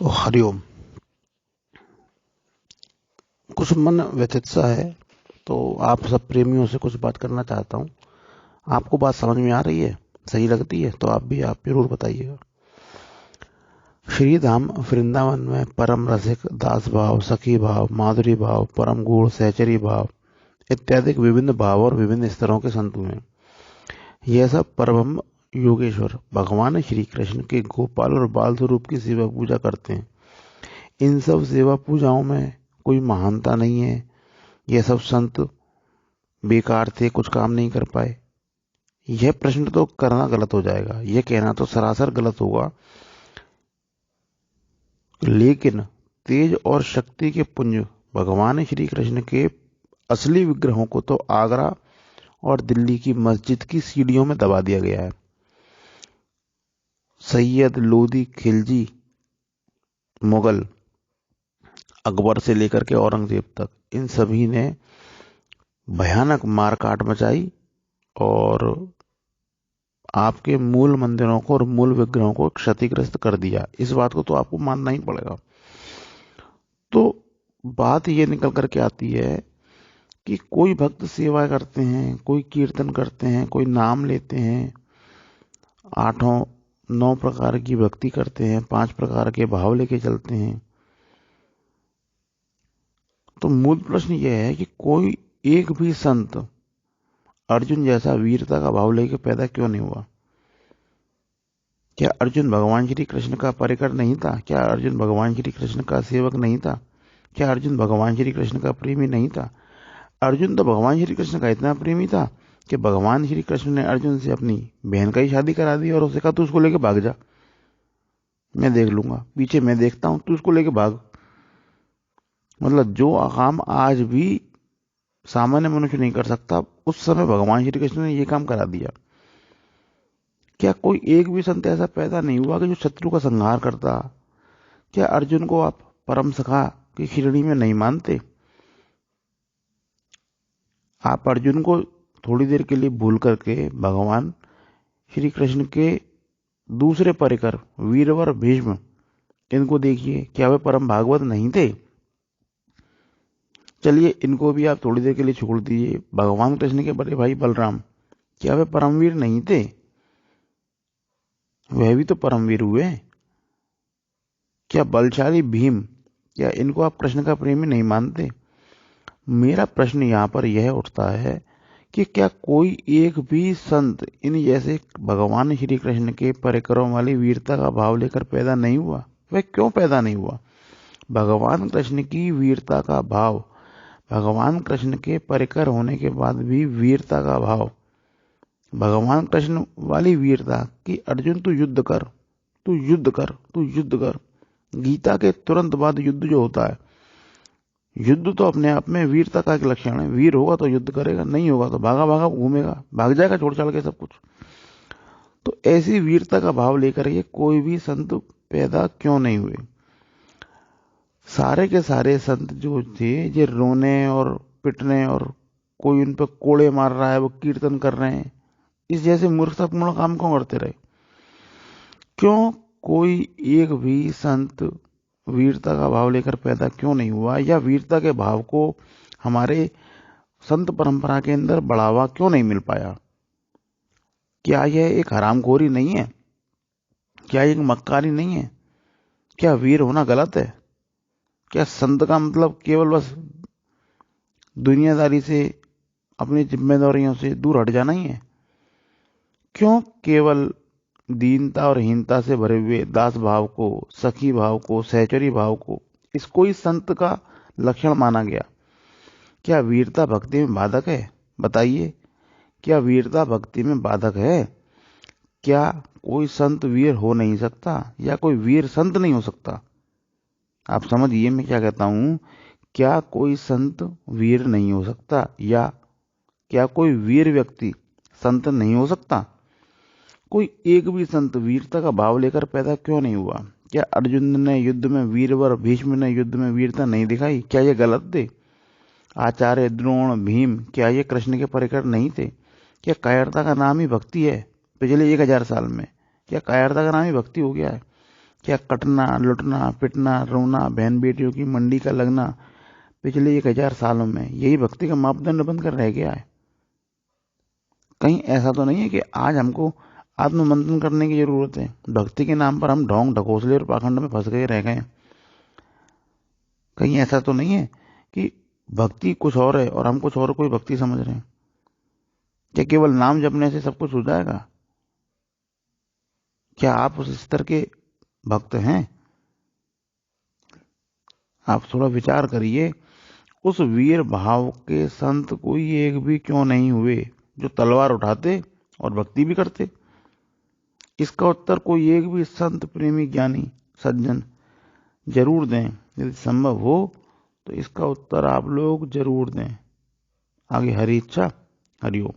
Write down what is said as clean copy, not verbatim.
हरिओम। कुछ मन व्यथित सा है, तो आप सब प्रेमियों से कुछ बात करना चाहता हूँ। आपको बात समझ में आ रही है, सही लगती है तो आप जरूर बताइएगा। श्री धाम वृंदावन में परम रसिक, दास भाव, सखी भाव, माधुरी भाव, परम गूढ़, सहचरी भाव इत्यादि विभिन्न भाव और विभिन्न स्तरों के संत हुए। यह सब परब्रह्म योगेश्वर भगवान श्री कृष्ण के गोपाल और बाल स्वरूप की सेवा पूजा करते हैं। इन सब सेवा पूजाओं में कोई महानता नहीं है। यह सब संत बेकार थे, कुछ काम नहीं कर पाए। यह प्रश्न तो करना गलत हो जाएगा, यह कहना तो सरासर गलत होगा। लेकिन तेज और शक्ति के पुंज भगवान श्री कृष्ण के असली विग्रहों को तो आगरा और दिल्ली की मस्जिद की सीढ़ियों में दबा दिया गया है। सैयद लोदी खिलजी, मुगल, अकबर से लेकर के औरंगजेब तक, इन सभी ने भयानक मारकाट मचाई और आपके मूल मंदिरों को और मूल विग्रहों को क्षतिग्रस्त कर दिया। इस बात को तो आपको मानना ही पड़ेगा। तो बात ये निकल करके आती है कि कोई भक्त सेवा करते हैं, कोई कीर्तन करते हैं, कोई नाम लेते हैं, 8-9 प्रकार की भक्ति करते हैं, 5 प्रकार के भाव लेके चलते हैं। तो मूल प्रश्न यह है कि कोई एक भी संत अर्जुन जैसा वीरता का भाव लेके पैदा क्यों नहीं हुआ? क्या अर्जुन भगवान श्री कृष्ण का परिकर नहीं था? क्या अर्जुन भगवान श्री कृष्ण का सेवक नहीं था? क्या अर्जुन भगवान श्री कृष्ण का प्रेमी नहीं था? अर्जुन तो भगवान श्री कृष्ण का इतना प्रेमी था कि भगवान श्री कृष्ण ने अर्जुन से अपनी बहन का ही शादी करा दी और उसे कहा तू उसको लेके भाग जा, मैं देख लूंगा, पीछे मैं देखता हूं, तू उसको लेके भाग। मतलब जो काम आज भी सामान्य मनुष्य नहीं कर सकता, उस समय भगवान श्री कृष्ण ने यह काम करा दिया। क्या कोई एक भी संत ऐसा पैदा नहीं हुआ कि जो शत्रु का संहार करता? क्या अर्जुन को आप परम सखा की श्रेणी में नहीं मानते? आप अर्जुन को थोड़ी देर के लिए भूल करके भगवान श्री कृष्ण के दूसरे परिकर वीरवर भीष्म, इनको देखिए, क्या वे परम भागवत नहीं थे? चलिए इनको भी आप थोड़ी देर के लिए छोड़ दीजिए। भगवान कृष्ण के बड़े भाई बलराम, क्या वे परमवीर नहीं थे? वह भी तो परमवीर हुए। क्या बलशाली भीम, क्या इनको आप कृष्ण का प्रेमी नहीं मानते? मेरा प्रश्न यहाँ पर यह उठता है कि क्या कोई एक भी संत इन जैसे भगवान श्री कृष्ण के परिकरों वाली वीरता का भाव लेकर पैदा नहीं हुआ? वह क्यों पैदा नहीं हुआ? भगवान कृष्ण की वीरता का भाव, भगवान कृष्ण के परिकर होने के बाद भी वीरता का भाव, भगवान कृष्ण वाली वीरता कि अर्जुन तू युद्ध कर, तू युद्ध कर, तू युद्ध कर। गीता के तुरंत बाद युद्ध जो होता है, युद्ध तो अपने आप में वीरता का एक लक्षण है। वीर होगा तो युद्ध करेगा, नहीं होगा तो भागा भागा घूमेगा, भाग जाएगा छोड़ छाड़ के सब कुछ। तो ऐसी वीरता का भाव लेकर ये कोई भी संत पैदा क्यों नहीं हुए? सारे के सारे संत जो थे, ये रोने और पिटने और कोई उन पर कोड़े मार रहा है, वो कीर्तन कर रहे हैं, इस जैसे मूर्खतापूर्ण काम क्यों करते रहे? क्यों कोई एक भी संत वीरता का भाव लेकर पैदा क्यों नहीं हुआ, या वीरता के भाव को हमारे संत परंपरा के अंदर बढ़ावा क्यों नहीं मिल पाया? क्या यह एक हरामखोरी नहीं है? क्या एक मक्कारी नहीं है? क्या वीर होना गलत है? क्या संत का मतलब केवल बस दुनियादारी से, अपनी जिम्मेदारियों से दूर हट जाना ही है? क्यों केवल दीनता और हीनता से भरे हुए दास भाव को, सखी भाव को, सहचरी भाव को, इसको ही संत का लक्षण माना गया? क्या वीरता भक्ति में बाधक है? बताइए, क्या वीरता भक्ति में बाधक है? क्या कोई संत वीर हो नहीं सकता, या कोई वीर संत नहीं हो सकता? आप समझिए मैं क्या कहता हूं। क्या कोई संत वीर नहीं हो सकता, या क्या कोई वीर व्यक्ति संत नहीं हो सकता? कोई एक भी संत वीरता का भाव लेकर पैदा क्यों नहीं हुआ? क्या अर्जुन ने युद्ध में वीरवर, भीष्म ने युद्ध में वीरता नहीं दिखाई? क्या ये गलत थे? आचार्य, द्रोण, भीम, क्या ये कृष्ण के परिकर नहीं थे? क्या कायरता का नाम ही भक्ति है? पिछले 1000 साल में क्या कायरता का नाम ही भक्ति हो गया है? क्या कटना, लुटना, पिटना, रोना, बहन बेटियों की मंडी का लगना पिछले 1000 सालों में यही भक्ति का मापदंड बनकर रह गया है? कहीं ऐसा तो नहीं है कि आज हमको आत्ममंथन करने की जरूरत है? भक्ति के नाम पर हम ढोंग ढकोसले और पाखंड में फंस गए रह गए? कहीं ऐसा तो नहीं है कि भक्ति कुछ और है और हम कुछ और कोई भक्ति समझ रहे हैं? क्या केवल नाम जपने से सब कुछ हो जाएगा? क्या आप उस स्तर के भक्त हैं? आप थोड़ा विचार करिए। उस वीर भाव के संत कोई एक भी क्यों नहीं हुए जो तलवार उठाते और भक्ति भी करते? इसका उत्तर कोई एक भी संत, प्रेमी, ज्ञानी, सज्जन जरूर दें। यदि संभव हो तो इसका उत्तर आप लोग जरूर दें। आगे हरी इच्छा, हरिओम।